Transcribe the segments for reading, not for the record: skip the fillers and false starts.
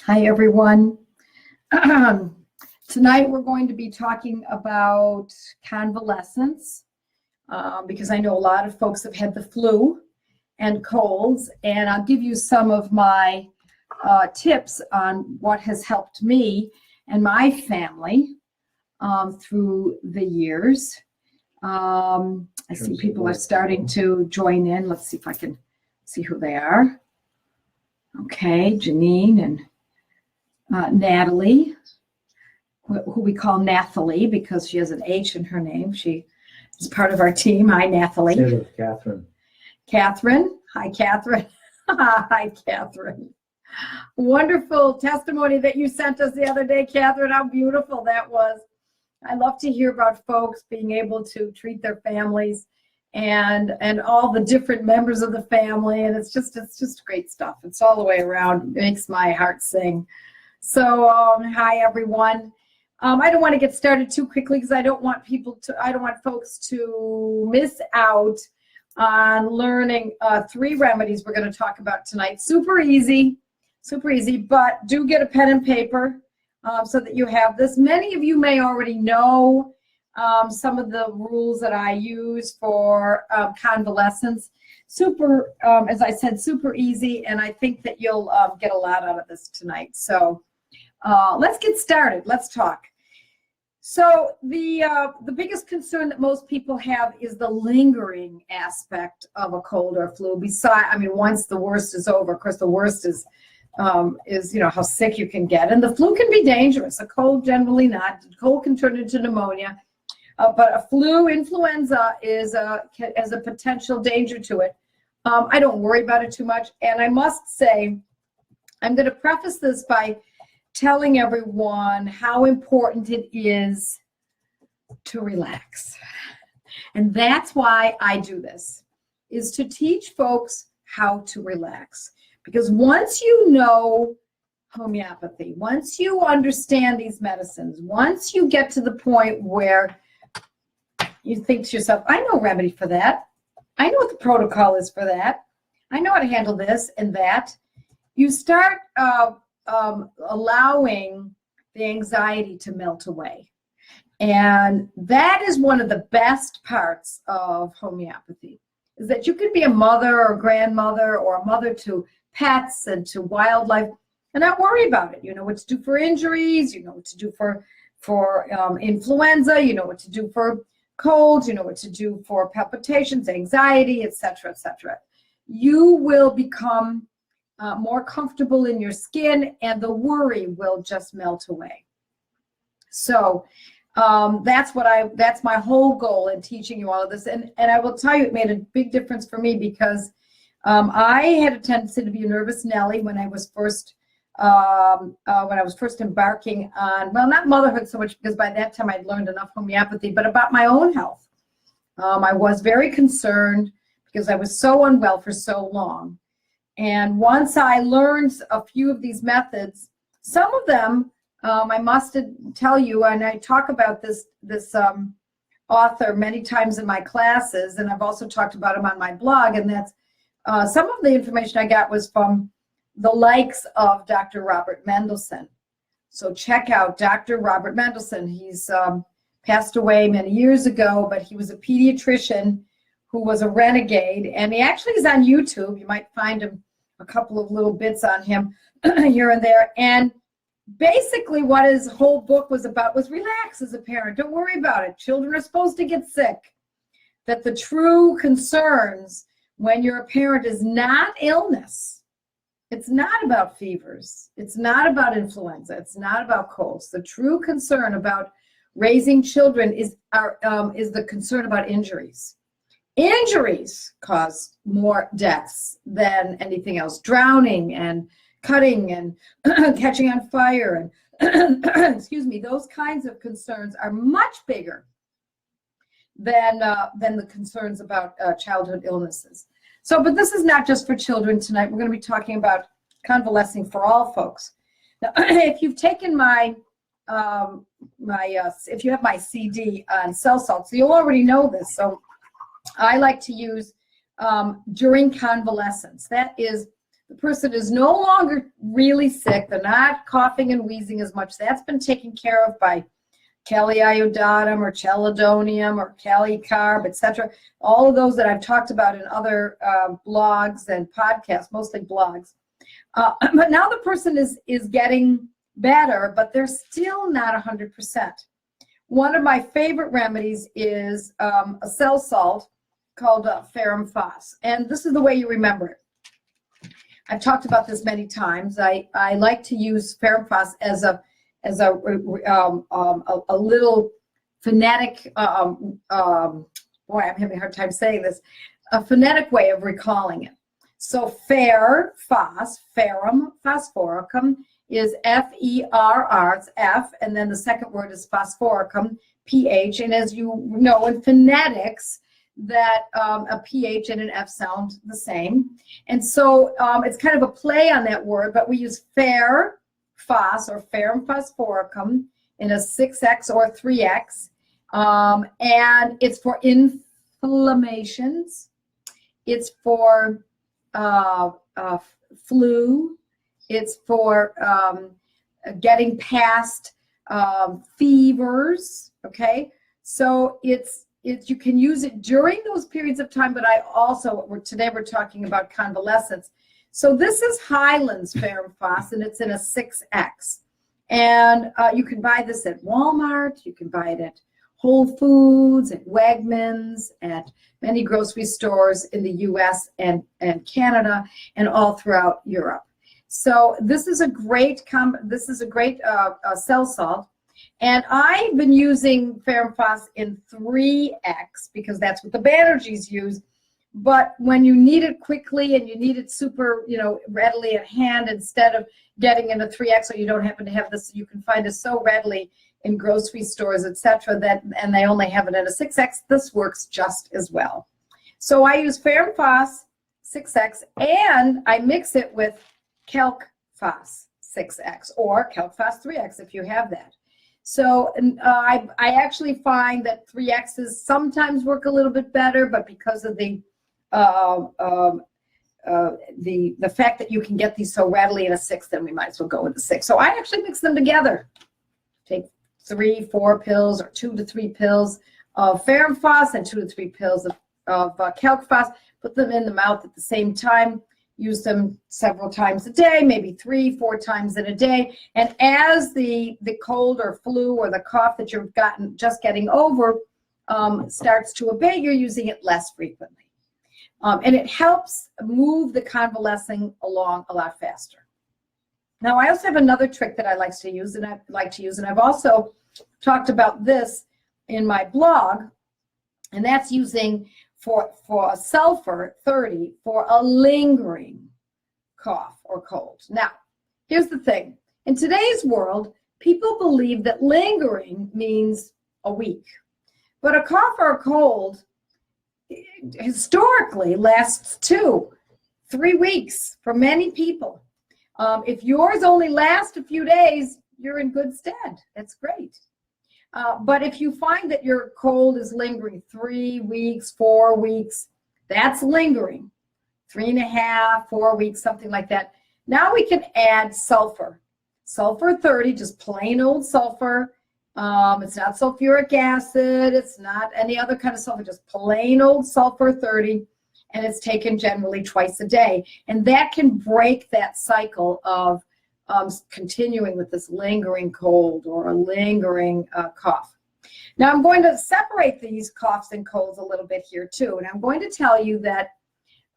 Hi, everyone. Tonight we're going to be talking about convalescence because I know a lot of folks have had the flu and colds, and I'll give you some of my tips on what has helped me and my family through the years. I see people are starting to join in. Let's see if I can see who they are. Okay, Janine and Natalie, who we call Nathalie because she has an H in her name. She is part of our team. Hi, Nathalie. Same with Catherine. Catherine. Hi, Catherine. Hi, Catherine. Wonderful testimony that you sent us the other day, Catherine. How beautiful that was. I love to hear about folks being able to treat their families and all the different members of the family, and it's just great stuff. It's all the way around. It makes my heart sing. So hi everyone. I don't want to get started too quickly because I don't want folks to miss out on learning 3 remedies we're going to talk about tonight. Super easy, but do get a pen and paper so that you have this. Many of you may already know some of the rules that I use for convalescence. Super, as I said, super easy, and I think that you'll get a lot out of this tonight. So let's get started. Let's talk. So the biggest concern that most people have is the lingering aspect of a cold or flu. Once the worst is over, of course, the worst is how sick you can get, and the flu can be dangerous. A cold generally not. A cold can turn into pneumonia, but a flu, influenza has a potential danger to it. I don't worry about it too much, and I must say, I'm going to preface this by telling everyone how important it is to relax. And that's why I do this, is to teach folks how to relax. Because once you know homeopathy, once you understand these medicines, once you get to the point where you think to yourself, I know a remedy for that. I know what the protocol is for that. I know how to handle this and that. You start allowing the anxiety to melt away. And that is one of the best parts of homeopathy, is that you can be a mother or grandmother or a mother to pets and to wildlife and not worry about it. You know what to do for injuries, you know what to do for influenza, you know what to do for colds, you know what to do for palpitations, anxiety, etc., etc. You will become more comfortable in your skin, and the worry will just melt away. So that's my whole goal in teaching you all of this. And I will tell you, it made a big difference for me because I had a tendency to be a nervous Nelly when I was first embarking on, well, not motherhood so much, because by that time I'd learned enough homeopathy, but about my own health. I was very concerned because I was so unwell for so long. And once I learned a few of these methods, some of them I must tell you, and I talk about this author many times in my classes, and I've also talked about him on my blog, and that's some of the information I got was from the likes of Dr. Robert Mendelsohn. So check out Dr. Robert Mendelsohn. He's passed away many years ago, but he was a pediatrician who was a renegade, and he actually is on YouTube. You might find him, a couple of little bits on him here and there. And basically what his whole book was about was relax as a parent. Don't worry about it. Children are supposed to get sick. That the true concerns when you're a parent is not illness. It's not about fevers. It's not about influenza. It's not about colds. The true concern about raising children is the concern about injuries. Injuries cause more deaths than anything else. Drowning and cutting and catching on fire and excuse me, those kinds of concerns are much bigger than the concerns about childhood illnesses. So, but this is not just for children tonight. We're going to be talking about convalescing for all folks. Now, if you've taken if you have my CD on cell salts, you'll already know this. So I like to use during convalescence. That is The person is no longer really sick. They're not coughing and wheezing as much. That's been taken care of by Caliiodatum or Chelidonium or Calicarb, etc. All of those that I've talked about in other blogs and podcasts, mostly blogs. But now the person is getting better, but they're still not 100%. One of my favorite remedies is a cell salt called ferrum phos, and this is the way you remember it. I've talked about this many times. I like to use ferrum phos as a little phonetic, boy, I'm having a hard time saying this, a phonetic way of recalling it. So phos, ferrum phosphoricum, is F-E-R-R, it's F, and then the second word is phosphoricum, P-H, and as you know in phonetics, that a PH and an F sound the same. And so it's kind of a play on that word, but we use phos or ferrum phosphoricum in a 6X or 3X. And it's for inflammations. It's for flu. It's for getting past fevers, okay? So you can use it during those periods of time, but today we're talking about convalescence. So this is Highlands ferrum phos, and it's in a 6X. And you can buy this at Walmart, you can buy it at Whole Foods, at Wegmans, at many grocery stores in the US and Canada, and all throughout Europe. So this is a great cell salt. And I've been using ferrum phos in 3X because that's what the Banerjees use. But when you need it quickly and you need it super, readily at hand, instead of getting into 3X, or you don't happen to have this, you can find it so readily in grocery stores, etc., and they only have it in a 6X. This works just as well. So I use ferrum phos 6X, and I mix it with calc phos 6X or calc phos 3X if you have that. So I actually find that 3Xs sometimes work a little bit better, but because of the fact that you can get these so readily in a 6, then we might as well go with the 6. So I actually mix them together. Take 3-4 pills or 2 to 3 pills of ferrum phos and 2 to 3 pills of calc phos. Put them in the mouth at the same time. Use them several times a day, maybe 3-4 times in a day. And as the cold or flu or the cough that you've just getting over starts to abate, you're using it less frequently. And it helps move the convalescing along a lot faster. Now, I also have another trick that I like to use, and I've also talked about this in my blog, and that's using for sulfur 30 for a lingering cough or cold. Now, here's the thing. In today's world, people believe that lingering means a week. But a cough or a cold historically lasts 2-3 weeks for many people. If yours only lasts a few days, you're in good stead. That's great. But if you find that your cold is lingering 3 weeks, 4 weeks, that's lingering. 3.5, 4 weeks, something like that. Now we can add sulfur. Sulfur 30, just plain old sulfur. It's not sulfuric acid. It's not any other kind of sulfur, just plain old sulfur 30. And it's taken generally twice a day. And that can break that cycle of continuing with this lingering cold or a lingering cough. Now I'm going to separate these coughs and colds a little bit here too, and I'm going to tell you that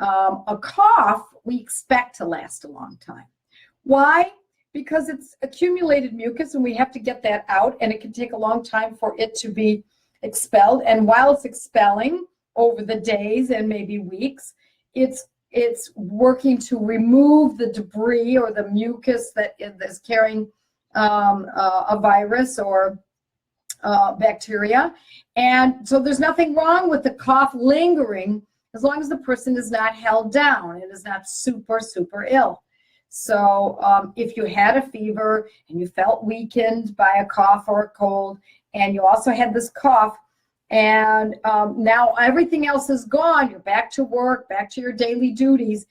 a cough we expect to last a long time. Why? Because it's accumulated mucus and we have to get that out, and it can take a long time for it to be expelled. And while it's expelling over the days and maybe weeks, it's working to remove the debris or the mucus that is carrying a virus or bacteria. And so there's nothing wrong with the cough lingering as long as the person is not held down and is not super, super ill. So if you had a fever and you felt weakened by a cough or a cold, and you also had this cough, and now everything else is gone, you're back to work, back to your daily duties,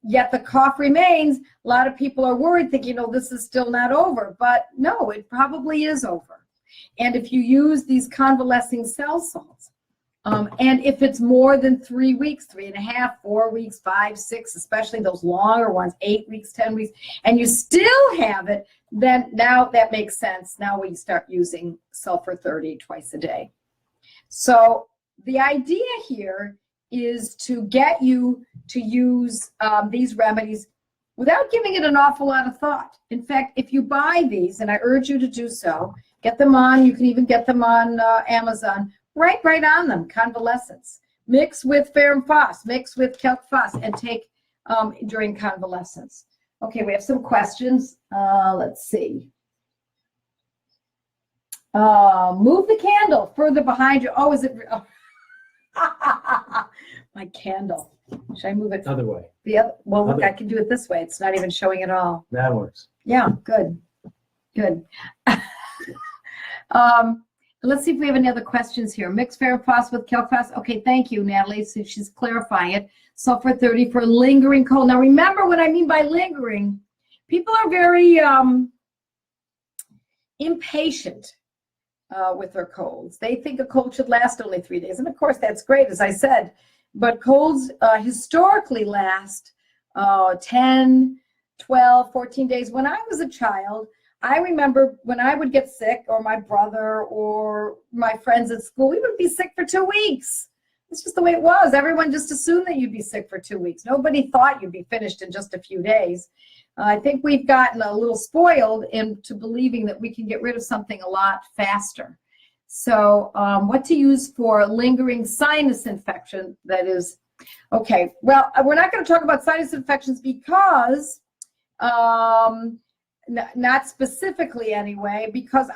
yet the cough remains. A lot of people are worried, thinking, oh, this is still not over. But no, it probably is over. And if you use these convalescing cell salts, and if it's more than 3 weeks, 3.5, 4 weeks, 5, 6, especially those longer ones, 8 weeks, 10 weeks, and you still have it, then now that makes sense. Now we start using sulfur 30 twice a day. So the idea here is to get you to use these remedies without giving it an awful lot of thought. In fact, if you buy these, and I urge you to do so, get them on, you can even get them on Amazon, right on them, convalescence. Mix with ferrum phos, mix with calc phos, and take during convalescence. Okay, we have some questions. Let's see. Move the candle further behind you. Oh, is it? Oh. My candle. Should I move it? Other way. The other. Well, look, I can do it this way. It's not even showing at all. That works. Yeah, good. Good. Let's see if we have any other questions here. Mixed ferrum phos with calc phos. Okay, thank you, Natalie. So she's clarifying it. Sulfur 30 for lingering cold. Now, remember what I mean by lingering. People are very impatient with their colds. They think a cold should last only 3 days. And of course, that's great, as I said. But colds historically last 10, 12, 14 days. When I was a child, I remember when I would get sick, or my brother or my friends at school, we would be sick for 2 weeks. It's just the way it was. Everyone just assumed that you'd be sick for 2 weeks. Nobody thought you'd be finished in just a few days. I think we've gotten a little spoiled into believing that we can get rid of something a lot faster. So what to use for lingering sinus infection, that is, okay. Well, we're not going to talk about sinus infections because not specifically anyway, because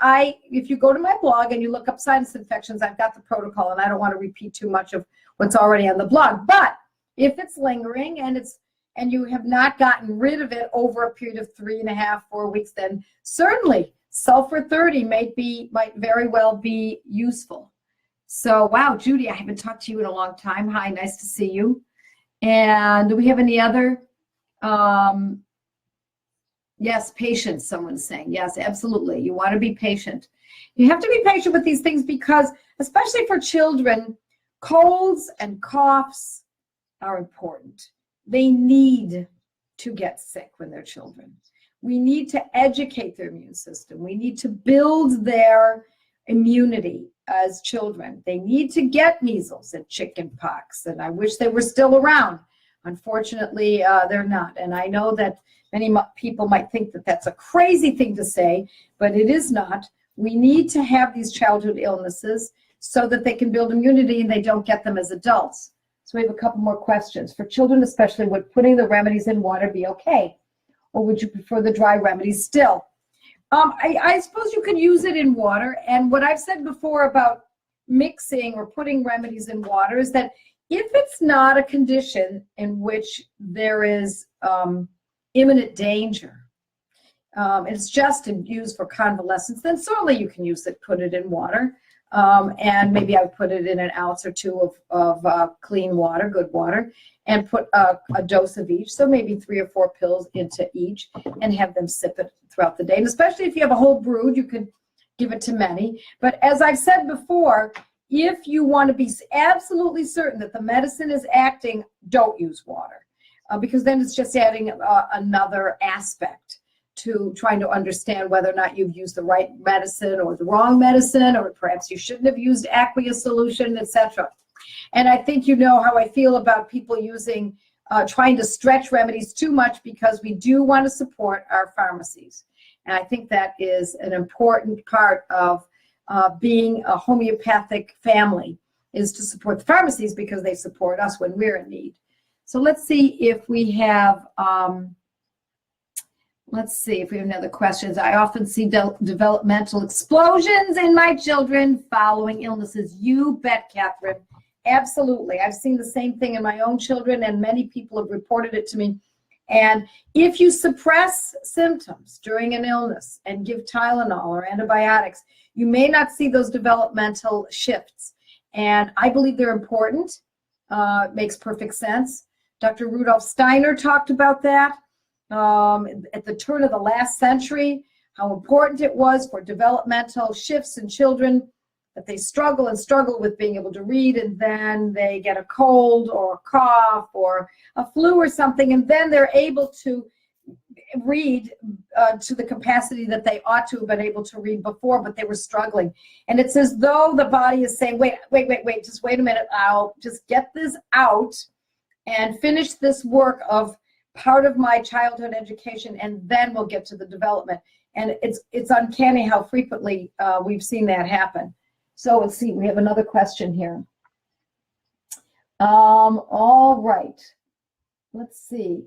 if you go to my blog and you look up sinus infections, I've got the protocol, and I don't want to repeat too much of what's already on the blog. But if it's lingering and you have not gotten rid of it over a period of 3.5, 4 weeks, then certainly sulfur 30 might very well be useful. So, wow, Judy, I haven't talked to you in a long time. Hi, nice to see you. And do we have any other? Yes, patience, someone's saying. Yes, absolutely. You want to be patient. You have to be patient with these things because, especially for children, colds and coughs are important. They need to get sick when they're children. We need to educate their immune system. We need to build their immunity as children. They need to get measles and chicken pox, and I wish they were still around. Unfortunately, they're not. And I know that many people might think that that's a crazy thing to say, but it is not. We need to have these childhood illnesses so that they can build immunity and they don't get them as adults. So we have a couple more questions. For children especially, would putting the remedies in water be okay? Or would you prefer the dry remedies still? I suppose you could use it in water. And what I've said before about mixing or putting remedies in water is that if it's not a condition in which there is imminent danger, it's just used for convalescence, then certainly you can use it, put it in water. And maybe I would put it in an ounce or two of clean water, good water, and put a dose of each, so maybe 3 or 4 pills into each, and have them sip it throughout the day. And especially if you have a whole brood, you could give it to many. But as I've said before, if you want to be absolutely certain that the medicine is acting, don't use water, because then it's just adding another aspect to trying to understand whether or not you've used the right medicine or the wrong medicine, or perhaps you shouldn't have used aqueous solution, etc. And I think you know how I feel about people using, trying to stretch remedies too much, because we do want to support our pharmacies. And I think that is an important part of being a homeopathic family, is to support the pharmacies because they support us when we're in need. So let's see if we have, another questions. I often see developmental explosions in my children following illnesses. You bet, Catherine. Absolutely. I've seen the same thing in my own children, and many people have reported it to me. And if you suppress symptoms during an illness and give Tylenol or antibiotics, you may not see those developmental shifts. And I believe they're important. It makes perfect sense. Dr. Rudolf Steiner talked about that at the turn of the last century, how important it was for developmental shifts in children, that they struggle and struggle with being able to read, and then they get a cold or a cough or a flu or something, and then they're able to read to the capacity that they ought to have been able to read before, but they were struggling. And it's as though the body is saying, wait, just wait a minute, I'll just get this out and finish this work of part of my childhood education, and then we'll get to the development. And it's uncanny how frequently we've seen that happen. So let's see, we have another question here. All right, let's see.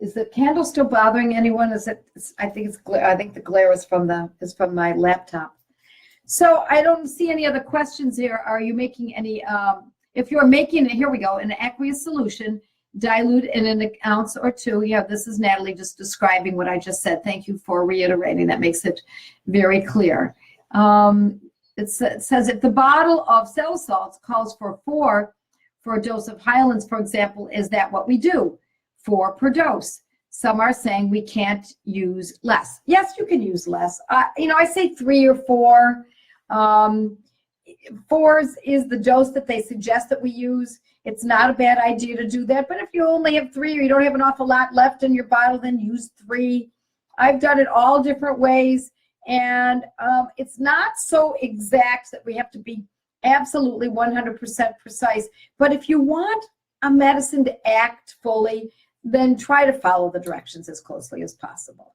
Is the candle still bothering anyone? Is it? I think it's glare. I think the glare is from my laptop. So I don't see any other questions here. Are you making any? If you're making, here we go, an aqueous solution, dilute in an ounce or two. Yeah, this is Natalie just describing what I just said. Thank you for reiterating. That makes it very clear. It says if the bottle of cell salts calls for 4 for a dose of Highlands, for example, is that what we do? 4 per dose. Some are saying we can't use less. Yes, you can use less. I say 3 or 4. 4 is the dose that they suggest that we use. It's not a bad idea to do that. But if you only have 3 or you don't have an awful lot left in your bottle, then use 3. I've done it all different ways. And it's not so exact that we have to be absolutely 100% precise. But if you want a medicine to act fully, then try to follow the directions as closely as possible.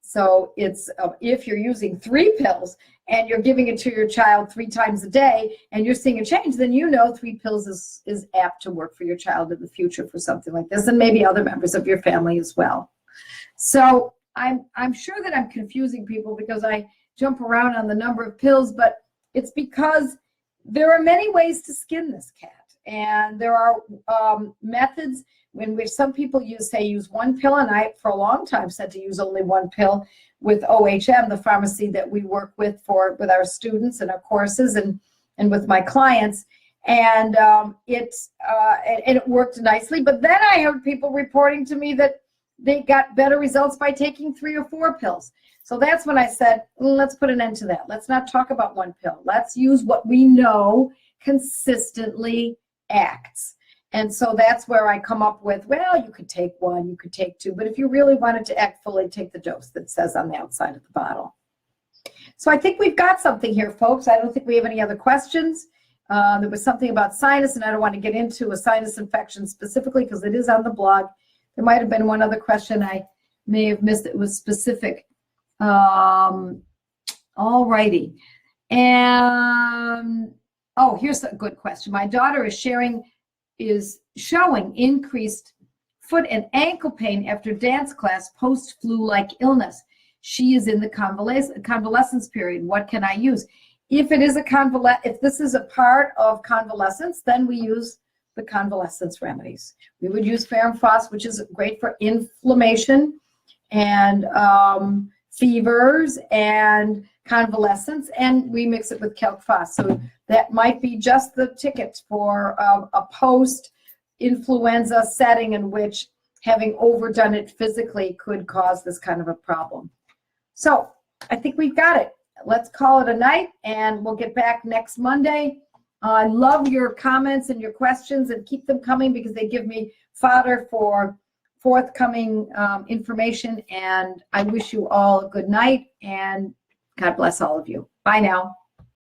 So it's if you're using 3 pills and you're giving it to your child 3 times a day and you're seeing a change, then 3 pills is apt to work for your child in the future for something like this, and maybe other members of your family as well. So I'm sure that I'm confusing people because I jump around on the number of pills, but it's because there are many ways to skin this cat. And there are methods in which some people use 1 pill, and I, for a long time, said to use only 1 pill with OHM, the pharmacy that we work with our students and our courses and with my clients. And it worked nicely. But then I heard people reporting to me that they got better results by taking 3 or 4 pills. So that's when I said, let's put an end to that. Let's not talk about 1 pill. Let's use what we know consistently acts. And so that's where I come up with, well, you could take 1, you could take 2, but if you really wanted to act fully, take the dose that says on the outside of the bottle. So I think we've got something here, folks. I don't think we have any other questions. There was something about sinus, and I don't want to get into a sinus infection specifically because it is on the blog. There might have been one other question I may have missed. It was specific. All righty. And oh, here's a good question. My daughter is showing increased foot and ankle pain after dance class post flu-like illness. She is in the convalescence period. What can I use? If it is if this is a part of convalescence, then we use the convalescence remedies. We would use ferrum phos, which is great for inflammation and fevers and convalescence, and we mix it with calc phos. So that might be just the ticket for a post-influenza setting in which having overdone it physically could cause this kind of a problem. So I think we've got it. Let's call it a night, and we'll get back next Monday. I love your comments and your questions, and keep them coming because they give me fodder for forthcoming information. And I wish you all a good night, and God bless all of you. Bye now.